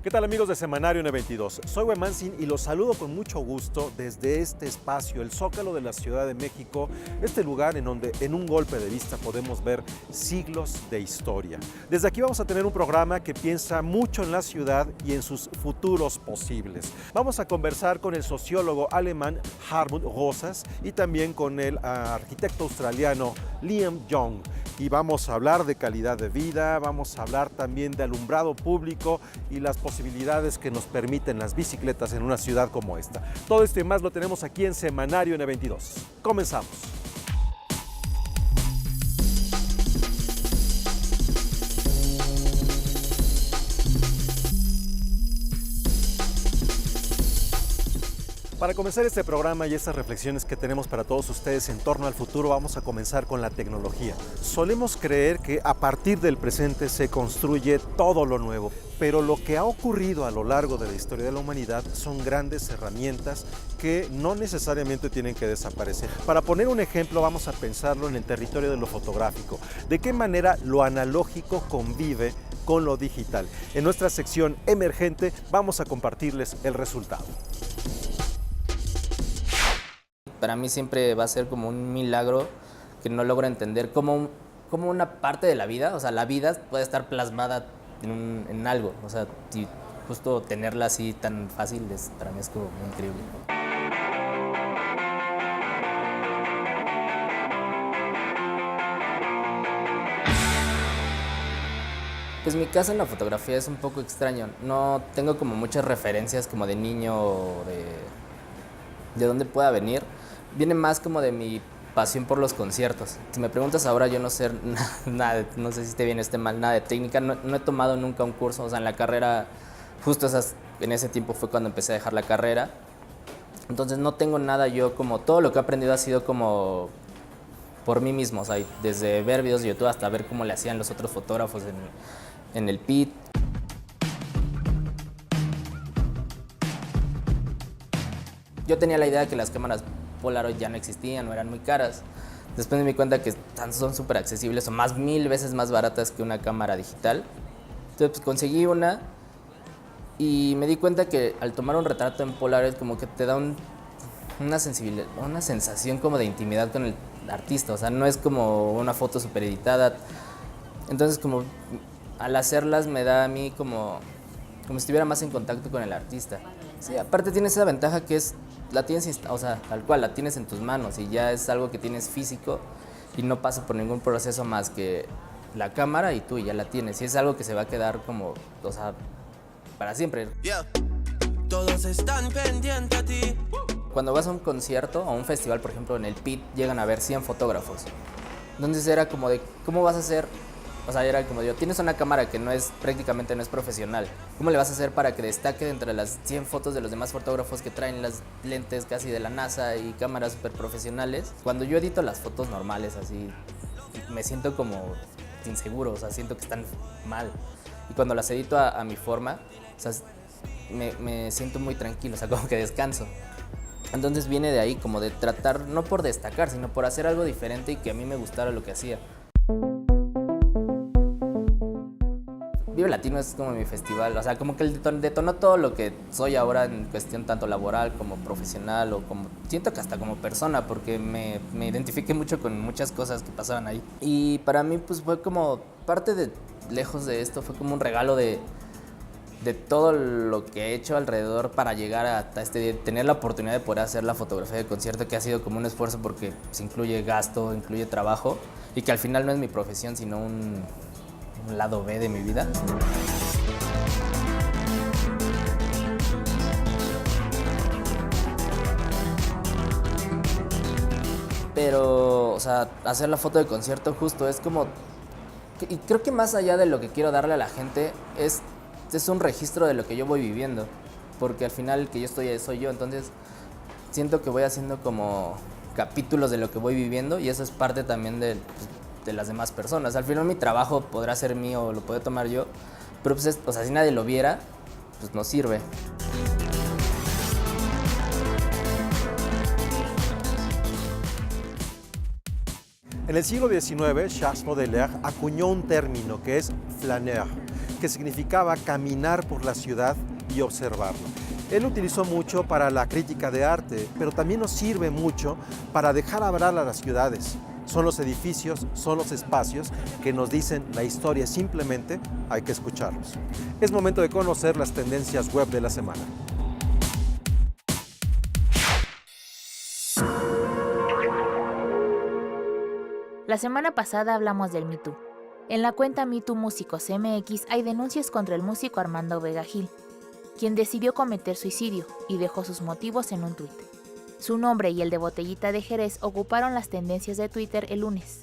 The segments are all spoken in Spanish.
¿Qué tal, amigos de Semanario N22? Soy Wemansin y los saludo con mucho gusto desde este espacio, el Zócalo de la Ciudad de México, este lugar en donde en un golpe de vista podemos ver siglos de historia. Desde aquí vamos a tener un programa que piensa mucho en la ciudad y en sus futuros posibles. Vamos a conversar con el sociólogo alemán Hartmut Rosas y también con el arquitecto australiano Liam Young. Y vamos a hablar de calidad de vida, vamos a hablar también de alumbrado público y las posibilidades que nos permiten las bicicletas en una ciudad como esta. Todo esto y más lo tenemos aquí en Semanario N22. Comenzamos. Para comenzar este programa y estas reflexiones que tenemos para todos ustedes en torno al futuro, vamos a comenzar con la tecnología. Solemos creer que a partir del presente se construye todo lo nuevo, pero lo que ha ocurrido a lo largo de la historia de la humanidad son grandes herramientas que no necesariamente tienen que desaparecer. Para poner un ejemplo, vamos a pensarlo en el territorio de lo fotográfico. ¿De qué manera lo analógico convive con lo digital? En nuestra sección emergente vamos a compartirles el resultado. Para mí siempre va a ser como un milagro que no logro entender cómo una parte de la vida, o sea, la vida puede estar plasmada en algo, o sea, y justo tenerla así tan fácil para mí es como muy increíble. Pues mi caso en la fotografía es un poco extraño, no tengo como muchas referencias como de niño o de dónde pueda venir. Viene más como de mi pasión por los conciertos. Si me preguntas ahora, yo no sé nada, no sé si esté bien o esté mal, nada de técnica, no he tomado nunca un curso, o sea, en la carrera, justo en ese tiempo fue cuando empecé a dejar la carrera, entonces no tengo nada yo, como todo lo que he aprendido ha sido como por mí mismo, o sea, desde ver videos de YouTube hasta ver cómo le hacían los otros fotógrafos en el pit. Yo tenía la idea de que las cámaras Polaroid ya no existían o eran muy caras. Después me di cuenta que son súper accesibles, son 1000 veces más baratas que una cámara digital. Entonces pues, conseguí una y me di cuenta que al tomar un retrato en Polaroid como que te da una sensibilidad, una sensación como de intimidad con el artista. O sea, no es como una foto súper editada. Entonces como al hacerlas me da a mí como si estuviera más en contacto con el artista. Sí, aparte tienes esa ventaja que es la tienes, o sea, tal cual, la tienes en tus manos y ya es algo que tienes físico y no pasa por ningún proceso más que la cámara y tú ya la tienes. Y es algo que se va a quedar como, o sea, para siempre. Yeah. Todos están pendientes a ti. Cuando vas a un concierto o a un festival, por ejemplo, en el pit llegan a ver 100 fotógrafos. Entonces era como de, ¿cómo vas a hacer? O sea, era como digo, tienes una cámara que prácticamente no es profesional. ¿Cómo le vas a hacer para que destaque entre las 100 fotos de los demás fotógrafos que traen las lentes casi de la NASA y cámaras súper profesionales? Cuando yo edito las fotos normales, así, me siento como inseguro, o sea, siento que están mal. Y cuando las edito a mi forma, o sea, me siento muy tranquilo, o sea, como que descanso. Entonces viene de ahí, como de tratar, no por destacar, sino por hacer algo diferente y que a mí me gustara lo que hacía. Vive Latino es como mi festival, o sea, como que detonó todo lo que soy ahora en cuestión tanto laboral como profesional o como, siento que hasta como persona, porque me identifiqué mucho con muchas cosas que pasaban ahí. Y para mí pues fue como parte de, lejos de esto, fue como un regalo de todo lo que he hecho alrededor para llegar hasta este día, tener la oportunidad de poder hacer la fotografía de concierto, que ha sido como un esfuerzo porque pues, incluye gasto, incluye trabajo y que al final no es mi profesión, sino un lado B de mi vida. Pero, o sea, hacer la foto de concierto justo es como, y creo que más allá de lo que quiero darle a la gente, es un registro de lo que yo voy viviendo, porque al final el que yo estoy soy yo, entonces siento que voy haciendo como capítulos de lo que voy viviendo y eso es parte también de las demás personas. Al final mi trabajo podrá ser mío o lo puedo tomar yo, pero pues o sea, si nadie lo viera, pues no sirve. En el siglo XIX, Charles Baudelaire acuñó un término que es flaneur. que significaba caminar por la ciudad y observarlo. Él lo utilizó mucho para la crítica de arte, pero también nos sirve mucho para dejar hablar a las ciudades. Son los edificios, son los espacios que nos dicen la historia, simplemente hay que escucharlos. Es momento de conocer las tendencias web de la semana. La semana pasada hablamos del Me Too. En la cuenta Me Too Músicos MX hay denuncias contra el músico Armando Vega Gil, quien decidió cometer suicidio y dejó sus motivos en un tuit. Su nombre y el de Botellita de Jerez ocuparon las tendencias de Twitter el lunes.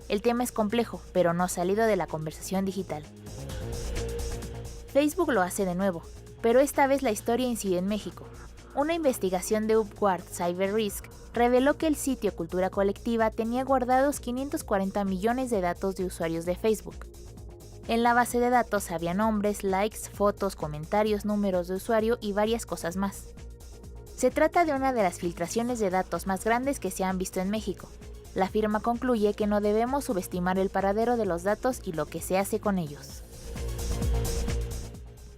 El tema es complejo, pero no ha salido de la conversación digital. Facebook lo hace de nuevo, pero esta vez la historia incide en México. Una investigación de Upward Cyber Risk reveló que el sitio Cultura Colectiva tenía guardados 540 millones de datos de usuarios de Facebook. En la base de datos había nombres, likes, fotos, comentarios, números de usuario y varias cosas más. Se trata de una de las filtraciones de datos más grandes que se han visto en México. La firma concluye que no debemos subestimar el paradero de los datos y lo que se hace con ellos.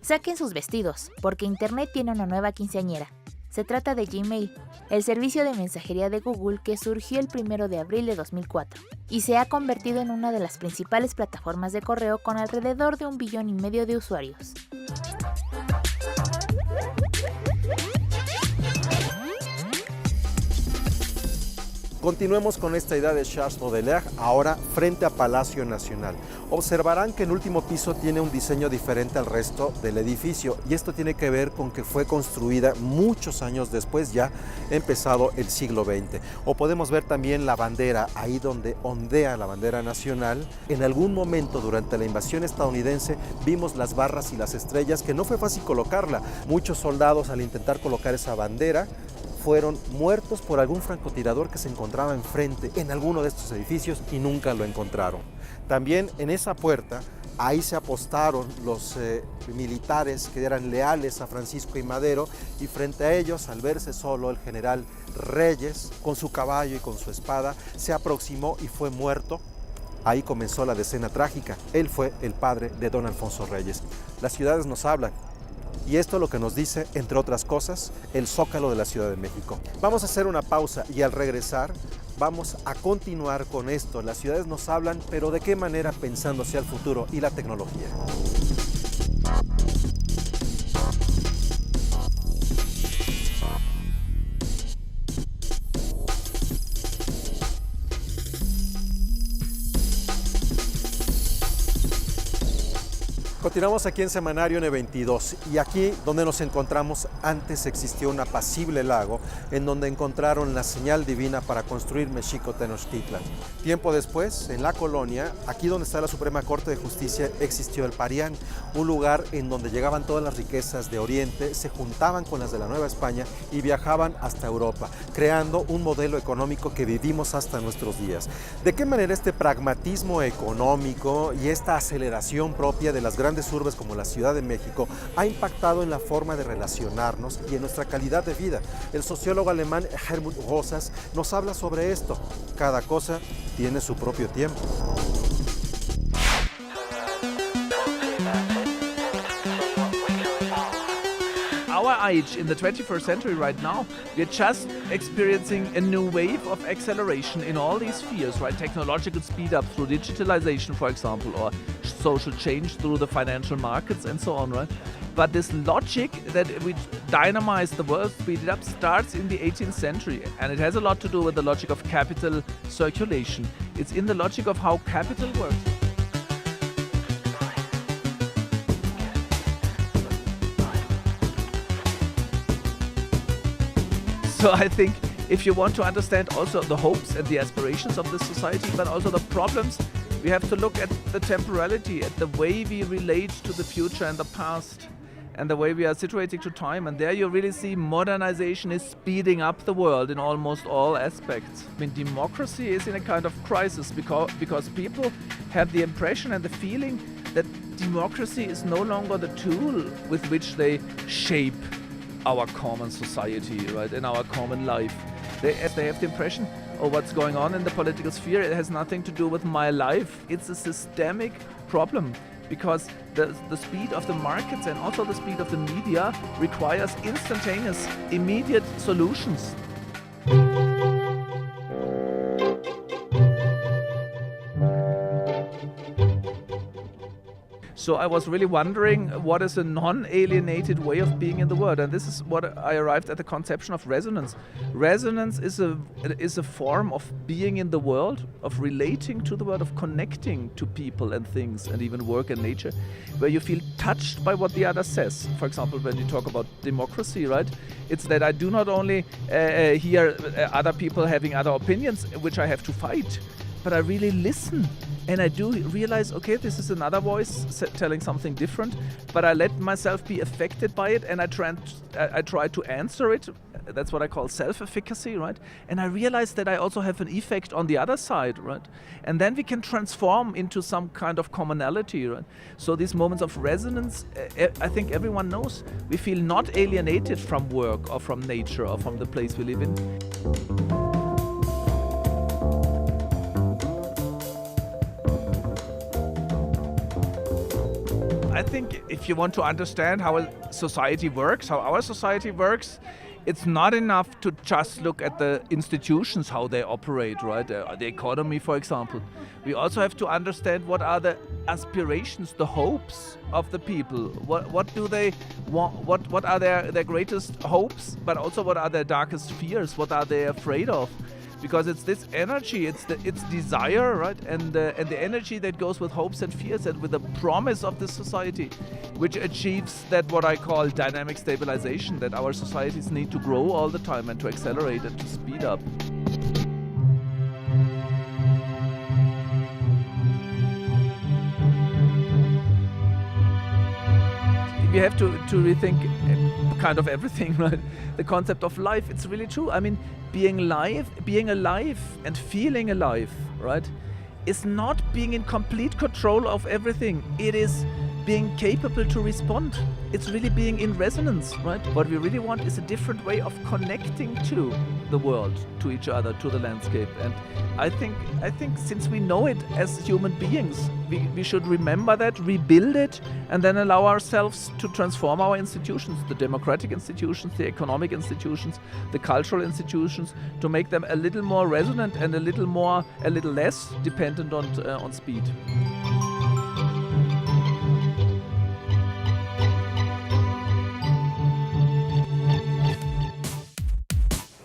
Saquen sus vestidos, porque Internet tiene una nueva quinceañera. Se trata de Gmail, el servicio de mensajería de Google que surgió el 1 de abril de 2004 y se ha convertido en una de las principales plataformas de correo con alrededor de 1,5 billion de usuarios. Continuemos con esta idea de Charles Baudelaire, ahora frente a Palacio Nacional. Observarán que el último piso tiene un diseño diferente al resto del edificio y esto tiene que ver con que fue construida muchos años después, ya empezado el siglo XX. O podemos ver también la bandera, ahí donde ondea la bandera nacional. En algún momento durante la invasión estadounidense vimos las barras y las estrellas que no fue fácil colocarla. Muchos soldados al intentar colocar esa bandera fueron muertos por algún francotirador que se encontraba enfrente en alguno de estos edificios y nunca lo encontraron. También en esa puerta, ahí se apostaron los militares que eran leales a Francisco I. Madero y frente a ellos, al verse solo, el general Reyes, con su caballo y con su espada, se aproximó y fue muerto. Ahí comenzó la decena trágica. Él fue el padre de don Alfonso Reyes. Las ciudades nos hablan. Y esto es lo que nos dice, entre otras cosas, el Zócalo de la Ciudad de México. Vamos a hacer una pausa y al regresar vamos a continuar con esto. Las ciudades nos hablan, pero ¿de qué manera? Pensando hacia el futuro y la tecnología. Continuamos aquí en Semanario N22 y aquí donde nos encontramos antes existió un apacible lago en donde encontraron la señal divina para construir Mexico Tenochtitlan. Tiempo después, en la colonia, aquí donde está la Suprema Corte de Justicia, existió el Parián, un lugar en donde llegaban todas las riquezas de Oriente, se juntaban con las de la Nueva España y viajaban hasta Europa, creando un modelo económico que vivimos hasta nuestros días. ¿De qué manera este pragmatismo económico y esta aceleración propia de las grandes urbes como la Ciudad de México ha impactado en la forma de relacionarnos y en nuestra calidad de vida? El sociólogo alemán Helmut Rosas nos habla sobre esto. Cada cosa tiene su propio tiempo. Our age in the 21st century right now, we're just experiencing a new wave of acceleration in all these spheres, right? Technological speed up through digitalization, for example, or social change through the financial markets and so on, right? But this logic that we dynamize the world, speed it up, starts in the 18th century, and it has a lot to do with the logic of capital circulation. It's in the logic of how capital works. So I think if you want to understand also the hopes and the aspirations of this society, but also the problems, we have to look at the temporality, at the way we relate to the future and the past, and the way we are situating to time. And there you really see modernization is speeding up the world in almost all aspects. I mean, democracy is in a kind of crisis because people have the impression and the feeling that democracy is no longer the tool with which they shape our common society, right, in our common life. They have the impression, oh, what's going on in the political sphere, it has nothing to do with my life. It's a systemic problem. because the speed of the markets and also the speed of the media requires instantaneous, immediate solutions. So I was really wondering what is a non-alienated way of being in the world, and this is what I arrived at the conception of resonance. Resonance is a form of being in the world, of relating to the world, of connecting to people and things and even work and nature, where you feel touched by what the other says. For example, when you talk about democracy, right? It's that I do not only hear other people having other opinions, which I have to fight, but I really listen. And I do realize, okay, this is another voice telling something different, but I let myself be affected by it, and I try to answer it. That's what I call self-efficacy, right? And I realize that I also have an effect on the other side, right? And then we can transform into some kind of commonality, right? So these moments of resonance, I think everyone knows, we feel not alienated from work or from nature or from the place we live in. I think if you want to understand how a society works, how our society works, it's not enough to just look at the institutions, how they operate, right? The economy, for example. We also have to understand what are the aspirations, the hopes of the people. What do they want? What are their greatest hopes, but also what are their darkest fears? What are they afraid of? Because it's this energy, it's desire, right? And the energy that goes with hopes and fears and with the promise of this society, which achieves that what I call dynamic stabilization, that our societies need to grow all the time and to accelerate and to speed up. We have to rethink kind of everything, right? The concept of life, it's really true. I mean, being alive and feeling alive, right, is not being in complete control of everything. It is being capable to respond. It's really being in resonance, right? What we really want is a different way of connecting to the world, to each other, to the landscape. And I think since we know it as human beings, we should remember that, rebuild it, and then allow ourselves to transform our institutions, the democratic institutions, the economic institutions, the cultural institutions, to make them a little more resonant and a little less dependent on speed.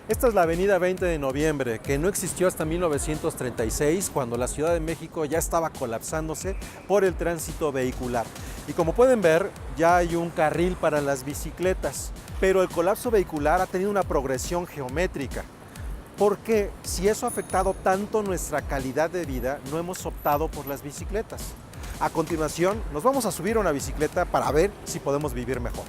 Esta es la avenida 20 de noviembre, que no existió hasta 1936, cuando la Ciudad de México ya estaba colapsándose por el tránsito vehicular. Y como pueden ver, ya hay un carril para las bicicletas, pero el colapso vehicular ha tenido una progresión geométrica. Porque si eso ha afectado tanto nuestra calidad de vida, no hemos optado por las bicicletas. A continuación, nos vamos a subir a una bicicleta para ver si podemos vivir mejor.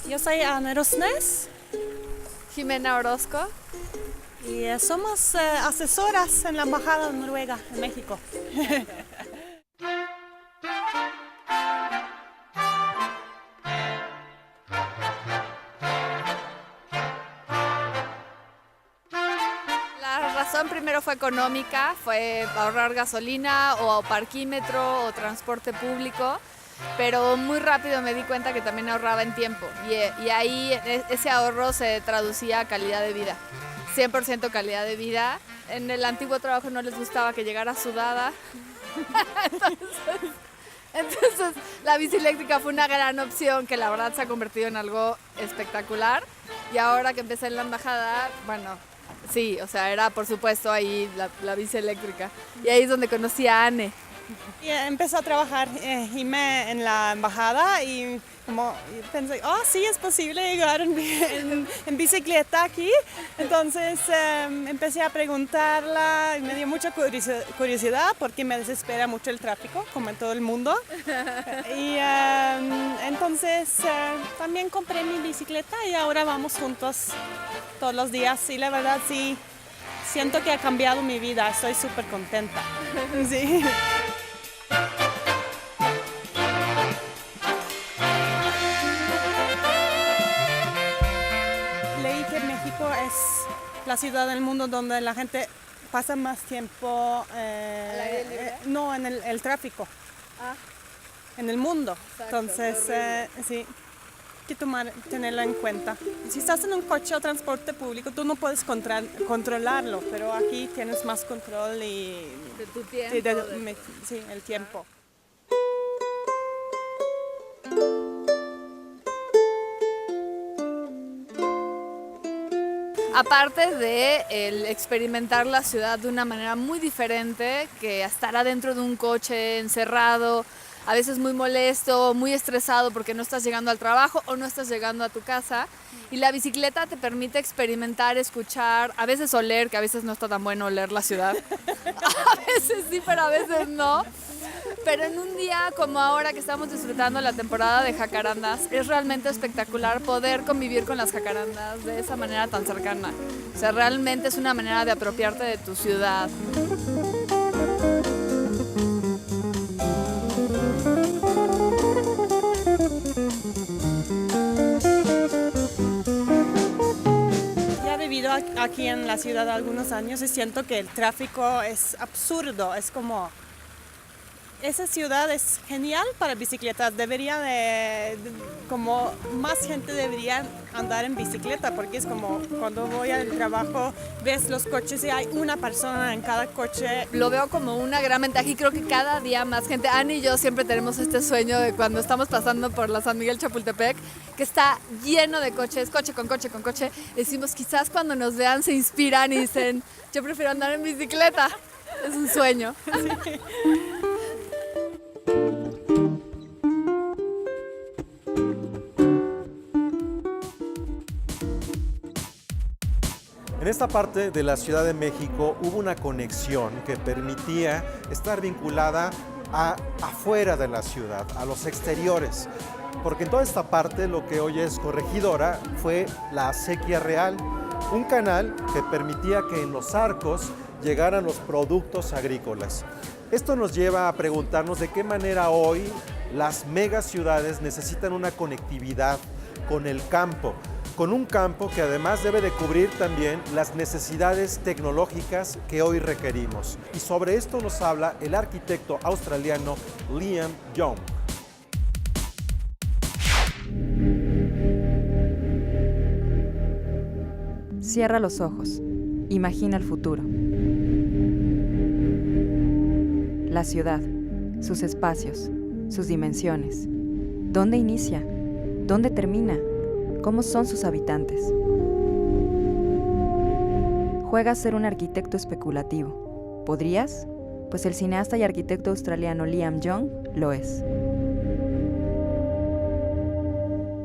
Yo soy Ana Rosnes Jimena Orozco. y somos asesoras en la Embajada de Noruega en México. La razón primero fue económica, fue ahorrar gasolina o parquímetro o transporte público, pero muy rápido me di cuenta que también ahorraba en tiempo y ahí ese ahorro se traducía a calidad de vida, 100% calidad de vida. En el antiguo trabajo no les gustaba que llegara sudada, entonces la bici eléctrica fue una gran opción que la verdad se ha convertido en algo espectacular y ahora que empecé en la embajada, bueno, sí, o sea, era por supuesto ahí la bici eléctrica y ahí es donde conocí a Anne. Y empecé a trabajar en la embajada y como pensé, sí, es posible llegar en bicicleta aquí. Entonces empecé a preguntarla y me dio mucha curiosidad porque me desespera mucho el tráfico, como en todo el mundo. Y entonces también compré mi bicicleta y ahora vamos juntos todos los días. Y la verdad sí, siento que ha cambiado mi vida, estoy súper contenta. Sí. es la ciudad del mundo donde la gente pasa más tiempo no en el tráfico, en el mundo. Entonces, sí, hay que tenerlo en cuenta. Si estás en un coche o transporte público, tú no puedes controlarlo, pero aquí tienes más control y De tu tiempo. sí, el tiempo. Aparte de el experimentar la ciudad de una manera muy diferente que estar adentro de un coche encerrado, a veces muy molesto, muy estresado porque no estás llegando al trabajo o no estás llegando a tu casa. Y la bicicleta te permite experimentar, escuchar, a veces oler, que a veces no está tan bueno oler la ciudad. A veces sí, pero a veces no. Pero en un día como ahora que estamos disfrutando la temporada de jacarandas, es realmente espectacular poder convivir con las jacarandas de esa manera tan cercana. O sea, realmente es una manera de apropiarte de tu ciudad. Ya he vivido aquí en la ciudad algunos años y siento que el tráfico es absurdo, es como... Esa ciudad es genial para bicicletas, como más gente debería andar en bicicleta, porque es como cuando voy al trabajo, ves los coches y hay una persona en cada coche. Lo veo como una gran ventaja y creo que cada día más gente, Ani y yo siempre tenemos este sueño de cuando estamos pasando por la San Miguel Chapultepec, que está lleno de coches, coche con coche con coche, decimos quizás cuando nos vean se inspiran y dicen, yo prefiero andar en bicicleta, es un sueño. Sí. En esta parte de la Ciudad de México hubo una conexión que permitía estar vinculada afuera de la ciudad, a los exteriores. Porque en toda esta parte, lo que hoy es Corregidora, fue la Acequia Real, un canal que permitía que en los arcos llegaran los productos agrícolas. Esto nos lleva a preguntarnos de qué manera hoy las megaciudades necesitan una conectividad con el campo, con un campo que además debe de cubrir también las necesidades tecnológicas que hoy requerimos. Y sobre esto nos habla el arquitecto australiano Liam Young. Cierra los ojos. Imagina el futuro. La ciudad, sus espacios, sus dimensiones. ¿Dónde inicia? ¿Dónde termina? ¿Cómo son sus habitantes? Juega a ser un arquitecto especulativo. ¿Podrías? Pues el cineasta y arquitecto australiano Liam Young lo es.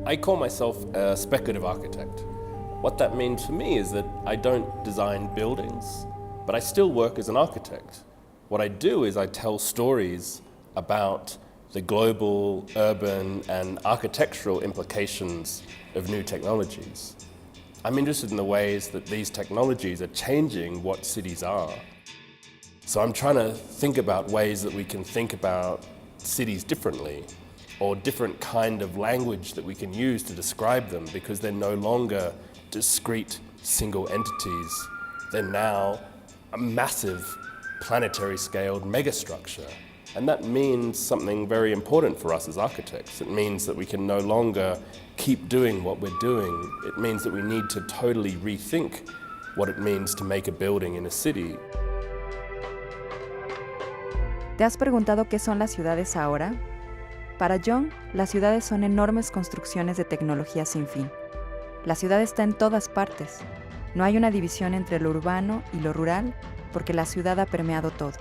I call myself a speculative architect. What that means for me is that I don't design buildings, but I still work as an architect. What I do is I tell stories about the global, urban, and architectural implications of new technologies. I'm interested in the ways that these technologies are changing what cities are. So I'm trying to think about ways that we can think about cities differently, or different kind of language that we can use to describe them, because they're no longer discrete single entities. They're now a massive planetary scaled megastructure. And that means something very important for us as architects. It means that we can no longer keep doing what we're doing. It means that we need to totally rethink what it means to make a building in a city. ¿Te has preguntado qué son las ciudades ahora? Para Young, las ciudades son enormes construcciones de tecnología sin fin. La ciudad está en todas partes. No hay una división entre lo urbano y lo rural, porque la ciudad ha permeado todo.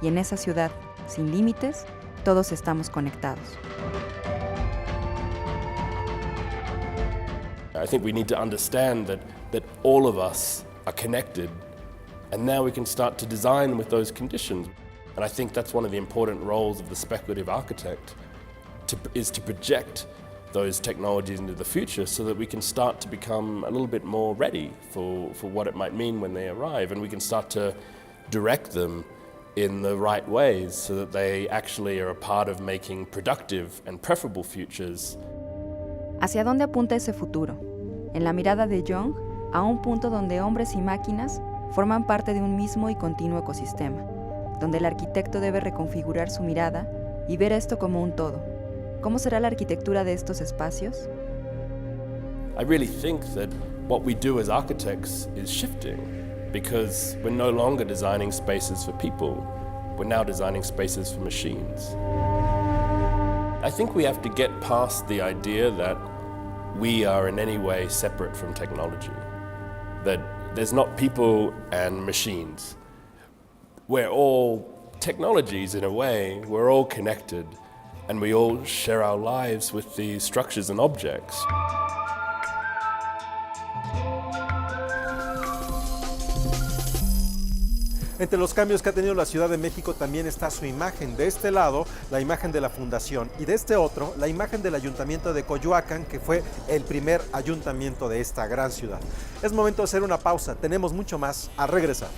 Y en esa ciudad, sin límites, todos estamos conectados. I think we need to understand that all of us are connected, and now we can start to design with those conditions. And I think that's one of the important roles of the speculative architect, is to project those technologies into the future so that we can start to become a little bit more ready for what it might mean when they arrive, and we can start to direct them in the right ways so that they actually are a part of making productive and preferable futures. ¿Hacia dónde apunta ese futuro? En la mirada de Young, a un punto donde hombres y máquinas forman parte de un mismo y continuo ecosistema, donde el arquitecto debe reconfigurar su mirada y ver esto como un todo. ¿Cómo será la arquitectura de estos espacios? I really think that what we do as architects is shifting, because we're no longer designing spaces for people, we're now designing spaces for machines. I think we have to get past the idea that we are in any way separate from technology, that there's not people and machines. We're all technologies in a way, we're all connected, and we all share our lives with these structures and objects. Entre los cambios que ha tenido la Ciudad de México también está su imagen. De este lado, la imagen de la Fundación, y de este otro, la imagen del Ayuntamiento de Coyoacán, que fue el primer ayuntamiento de esta gran ciudad. Es momento de hacer una pausa. Tenemos mucho más a regresar.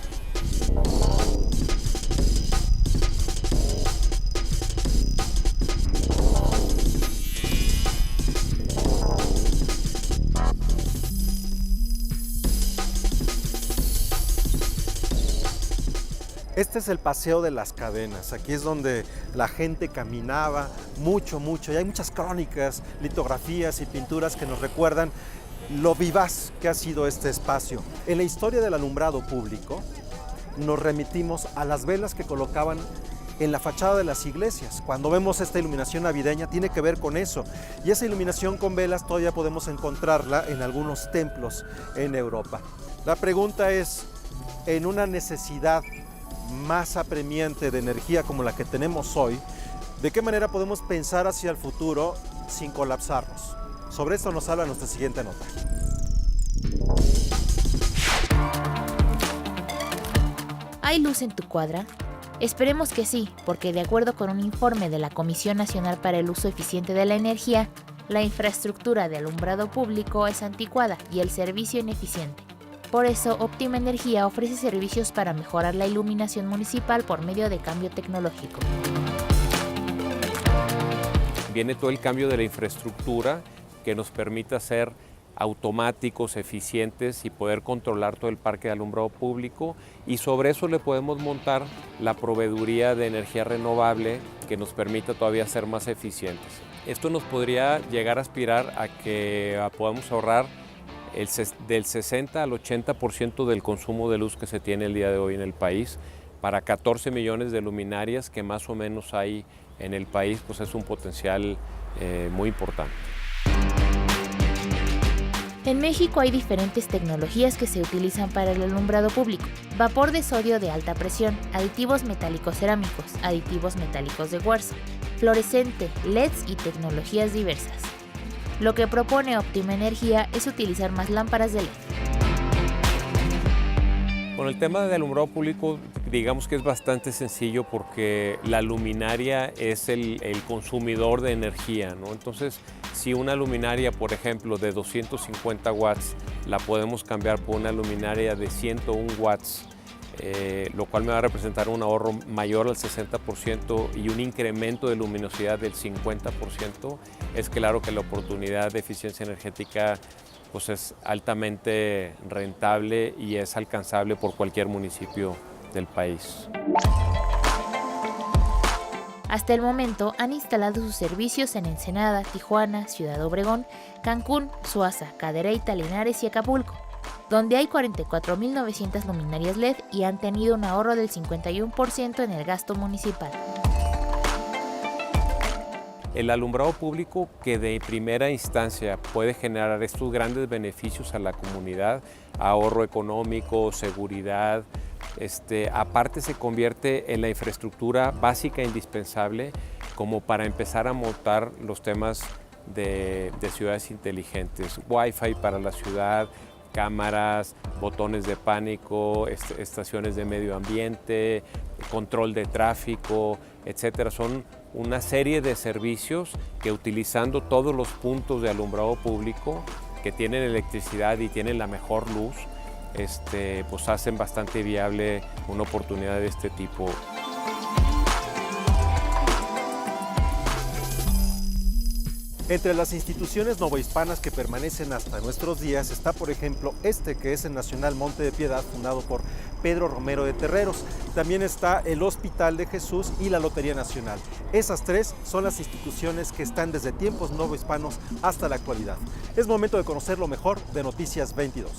Este es el Paseo de las Cadenas. Aquí es donde la gente caminaba mucho, y hay muchas crónicas, litografías y pinturas que nos recuerdan lo vivaz que ha sido este espacio. En la historia del alumbrado público nos remitimos a las velas que colocaban en la fachada de las iglesias. Cuando vemos esta iluminación navideña tiene que ver con eso. Y esa iluminación con velas todavía podemos encontrarla en algunos templos en Europa. La pregunta es, en una necesidad más apremiante de energía como la que tenemos hoy, ¿de qué manera podemos pensar hacia el futuro sin colapsarnos? Sobre esto nos habla nuestra siguiente nota. ¿Hay luz en tu cuadra? Esperemos que sí, porque de acuerdo con un informe de la Comisión Nacional para el Uso Eficiente de la Energía, la infraestructura de alumbrado público es anticuada y el servicio ineficiente. Por eso, Óptima Energía ofrece servicios para mejorar la iluminación municipal por medio de cambio tecnológico. Viene todo el cambio de la infraestructura que nos permita ser automáticos, eficientes y poder controlar todo el parque de alumbrado público, y sobre eso le podemos montar la proveeduría de energía renovable que nos permita todavía ser más eficientes. Esto nos podría llegar a aspirar a que podamos ahorrar del 60 al 80% del consumo de luz que se tiene el día de hoy en el país. Para 14 millones de luminarias que más o menos hay en el país, pues es un potencial muy importante. En México hay diferentes tecnologías que se utilizan para el alumbrado público: vapor de sodio de alta presión, aditivos metálicos cerámicos, aditivos metálicos de Warsa, fluorescente, LEDs y tecnologías diversas. Lo que propone Óptima Energía es utilizar más lámparas de LED. Con el tema de alumbrado público, digamos que es bastante sencillo porque la luminaria es el consumidor de energía, ¿no? Entonces, si una luminaria, por ejemplo, de 250 watts, la podemos cambiar por una luminaria de 101 watts, lo cual me va a representar un ahorro mayor al 60% y un incremento de luminosidad del 50%, es claro que la oportunidad de eficiencia energética pues es altamente rentable y es alcanzable por cualquier municipio del país. Hasta el momento han instalado sus servicios en Ensenada, Tijuana, Ciudad Obregón, Cancún, Suaza, Cadereyta, Linares y Acapulco, donde hay 44.900 luminarias LED y han tenido un ahorro del 51% en el gasto municipal. El alumbrado público, que de primera instancia puede generar estos grandes beneficios a la comunidad, ahorro económico, seguridad, aparte se convierte en la infraestructura básica e indispensable como para empezar a montar los temas de ciudades inteligentes, Wi-Fi para la ciudad, cámaras, botones de pánico, estaciones de medio ambiente, control de tráfico, etcétera. Son una serie de servicios que, utilizando todos los puntos de alumbrado público que tienen electricidad y tienen la mejor luz, pues hacen bastante viable una oportunidad de este tipo. Entre las instituciones novohispanas que permanecen hasta nuestros días está, por ejemplo, que es el Nacional Monte de Piedad, fundado por Pedro Romero de Terreros. También está el Hospital de Jesús y la Lotería Nacional. Esas tres son las instituciones que están desde tiempos novohispanos hasta la actualidad. Es momento de conocer lo mejor de Noticias 22.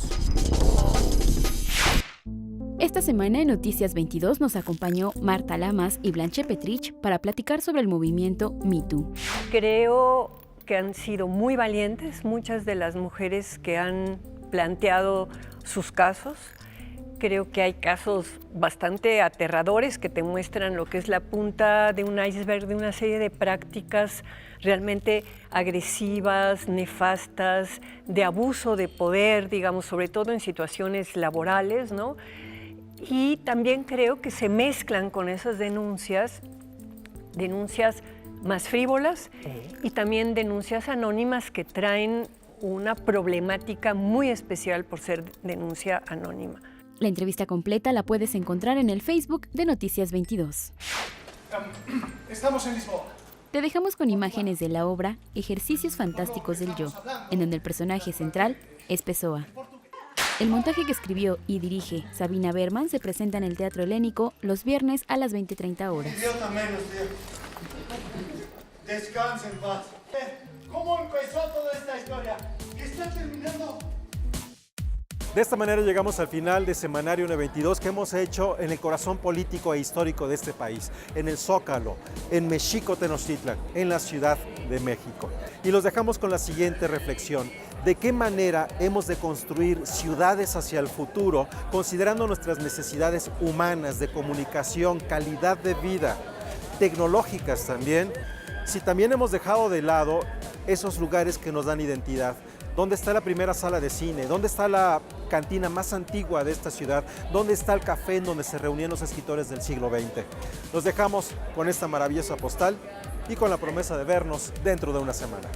Esta semana en Noticias 22 nos acompañó Marta Lamas y Blanche Petrich para platicar sobre el movimiento Me Too. Creo que han sido muy valientes muchas de las mujeres que han planteado sus casos. Creo que hay casos bastante aterradores que te muestran lo que es la punta de un iceberg de una serie de prácticas realmente agresivas, nefastas, de abuso de poder, digamos, sobre todo en situaciones laborales, ¿no? Y también creo que se mezclan con esas denuncias más frívolas y también denuncias anónimas que traen una problemática muy especial por ser denuncia anónima. La entrevista completa la puedes encontrar en el Facebook de Noticias 22. Estamos en Lisboa. Te dejamos con imágenes de la obra Ejercicios Fantásticos del Yo, en donde el personaje central es Pessoa. El montaje que escribió y dirige Sabina Berman se presenta en el Teatro Helénico los viernes a las 20:30 horas. Descansa en paz. ¿Cómo empezó toda esta historia? ¿Qué está terminando? De esta manera llegamos al final de Semanario N22 que hemos hecho en el corazón político e histórico de este país, en el Zócalo, en Mexico, Tenochtitlan, en la Ciudad de México. Y los dejamos con la siguiente reflexión. ¿De qué manera hemos de construir ciudades hacia el futuro, considerando nuestras necesidades humanas de comunicación, calidad de vida, tecnológicas también, si también hemos dejado de lado esos lugares que nos dan identidad? ¿Dónde está la primera sala de cine? ¿Dónde está la cantina más antigua de esta ciudad? ¿Dónde está el café en donde se reunían los escritores del siglo XX? Los dejamos con esta maravillosa postal y con la promesa de vernos dentro de una semana.